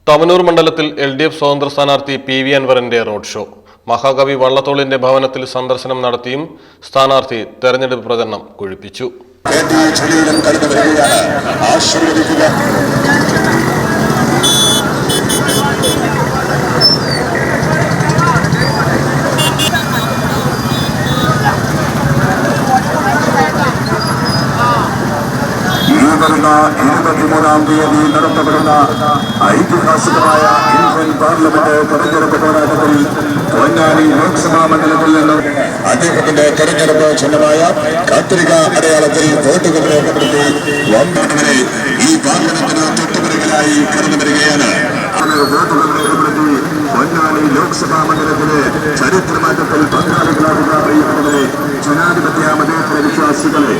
തവനൂർ മണ്ഡലത്തിൽ LDF സ്വതന്ത്ര സ്ഥാനാർത്ഥി PV അൻവറിന്റെ റോഡ് ഷോ. മഹാകവി വള്ളത്തോളിന്റെ ഭവനത്തിൽ സന്ദർശനം നടത്തിയും സ്ഥാനാർത്ഥി തെരഞ്ഞെടുപ്പ് പ്രചരണം കൊഴുപ്പിച്ചു. തീയതി നടത്തപ്പെടുന്ന ഐതിഹാസികമായ ഇന്ത്യൻ പാർലമെന്റ് തെരഞ്ഞെടുപ്പ് പോരാട്ടത്തിൽ പൊന്നാനി ലോക്സഭാ മണ്ഡലത്തിൽ നിന്നും അദ്ദേഹത്തിന്റെ തെരഞ്ഞെടുപ്പ് ചിഹ്നമായ കത്രിക അടയാളത്തിൽ വോട്ടുകൾ രേഖപ്പെടുത്തി വന്നവരെ ഈ പാർലമെന്റിന് തൊട്ടുപിറകിലായി കടന്നു വരികയാണ്. വോട്ടുകൾ രേഖപ്പെടുത്തി പൊന്നാനി ലോക്സഭാ മണ്ഡലത്തിലെ ചരിത്രമാറ്റത്തിൽ പങ്കാളികളാകുക അറിയപ്പെടുന്നവരെ ജനാധിപത്യ മതേതര വിശ്വാസികളെ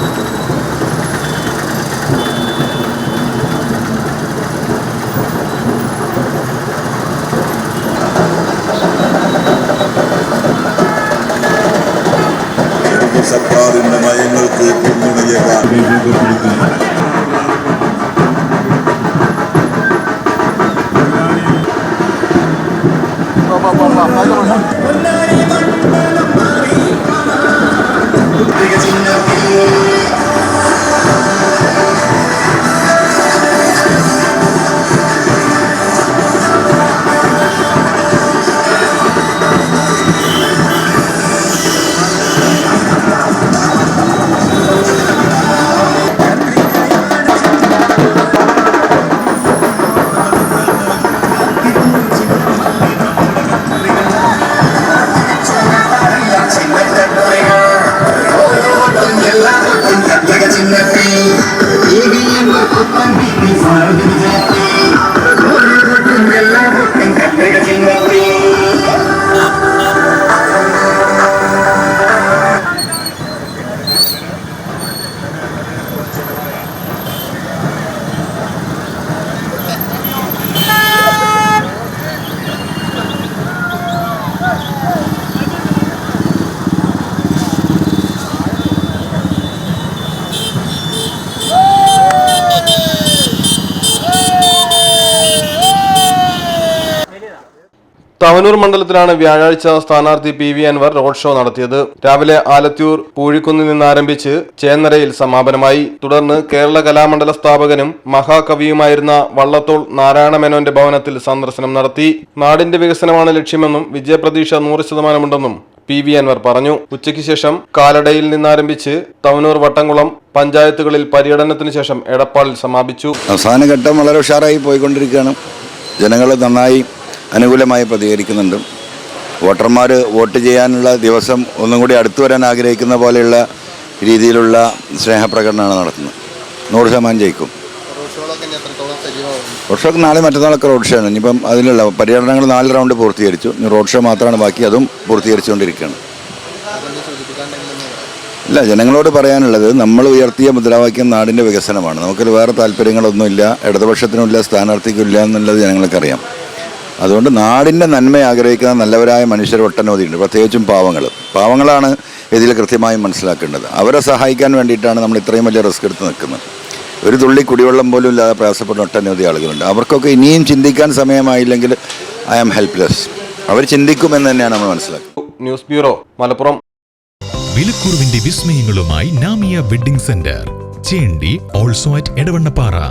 സർക്കാരിന്റെ നയങ്ങൾക്ക് പിന്തുണയേകാൻ തവനൂർ മണ്ഡലത്തിലാണ് വ്യാഴാഴ്ച സ്ഥാനാർത്ഥി PV അൻവർ റോഡ് ഷോ നടത്തിയത്. രാവിലെ ആലത്തൂർ പൂഴിക്കുന്നിൽ നിന്ന് ആരംഭിച്ച് ചേന്നരയിൽ സമാപനമായി. തുടർന്ന് കേരള കലാമണ്ഡല സ്ഥാപകനും മഹാകവിയുമായിരുന്ന വള്ളത്തോൾ നാരായണ മേനോന്റെ ഭവനത്തിൽ സന്ദർശനം നടത്തി. നാടിന്റെ വികസനമാണ് ലക്ഷ്യമെന്നും വിജയപ്രതീക്ഷ 100% PV അൻവർ പറഞ്ഞു. ഉച്ചയ്ക്ക് ശേഷം കാലടയിൽ നിന്നാരംഭിച്ച് തവനൂർ വട്ടംകുളം പഞ്ചായത്തുകളിൽ പര്യടനത്തിന് ശേഷം എടപ്പാളിൽ സമാപിച്ചു. അവസാന ഘട്ടം വളരെ ഉഷാറായി പോയിക്കൊണ്ടിരിക്കുകയാണ്. ജനങ്ങൾ നന്നായി അനുകൂലമായി പ്രതികരിക്കുന്നുണ്ട്. വോട്ടർമാർ വോട്ട് ചെയ്യാനുള്ള ദിവസം ഒന്നും കൂടി അടുത്തു വരാൻ ആഗ്രഹിക്കുന്ന പോലെയുള്ള രീതിയിലുള്ള സ്നേഹപ്രകടനമാണ് നടത്തുന്നത്. 100% ജയിക്കും. റോഡ് ഷോക്ക് നാളെ മറ്റന്നാളൊക്കെ റോഡ് ഷോ ആണ്. ഇനിയിപ്പം അതിലുള്ള പര്യടനങ്ങൾ 4 റൗണ്ട് പൂർത്തീകരിച്ചു. ഇനി റോഡ് ഷോ മാത്രമാണ് ബാക്കി, അതും പൂർത്തീകരിച്ചുകൊണ്ടിരിക്കുകയാണ്. ഇല്ല, ജനങ്ങളോട് പറയാനുള്ളത് നമ്മൾ ഉയർത്തിയ മുദ്രാവാക്യം നാടിൻ്റെ വികസനമാണ്. നമുക്കത് വേറെ താല്പര്യങ്ങളൊന്നുമില്ല, ഇടതുപക്ഷത്തിനുമില്ല, സ്ഥാനാർത്ഥിക്കില്ല എന്നുള്ളത് ജനങ്ങൾക്കറിയാം. അതുകൊണ്ട് നാടിൻ്റെ നന്മ ആഗ്രഹിക്കുന്ന നല്ലവരായ മനുഷ്യർ ഒട്ടനവധിയുണ്ട്, പ്രത്യേകിച്ചും പാവങ്ങളാണ് ഇതിൽ കൃത്യമായും മനസ്സിലാക്കേണ്ടത്. അവരെ സഹായിക്കാൻ വേണ്ടിയിട്ടാണ് നമ്മൾ ഇത്രയും വലിയ റിസ്ക് എടുത്ത് നിൽക്കുന്നത്. ഒരു തുള്ളി കുടിവെള്ളം പോലും ഇല്ലാതെ പ്രയാസപ്പെടുന്ന ഒട്ടനവധി ആളുകളുണ്ട്. അവർക്കൊക്കെ ഇനിയും ചിന്തിക്കാൻ സമയമായില്ലെങ്കിൽ ഐ ആം ഹെൽപ്ലെസ്. അവർ ചിന്തിക്കുമെന്ന് തന്നെയാണ് നമ്മൾ മനസ്സിലാക്കുന്നത്. News bureau, Malappuram. വിലക്കുറവിന്റെ വിസ്മയങ്ങളുമായി Namiya wedding centre, Chendi, also at Edavannappara.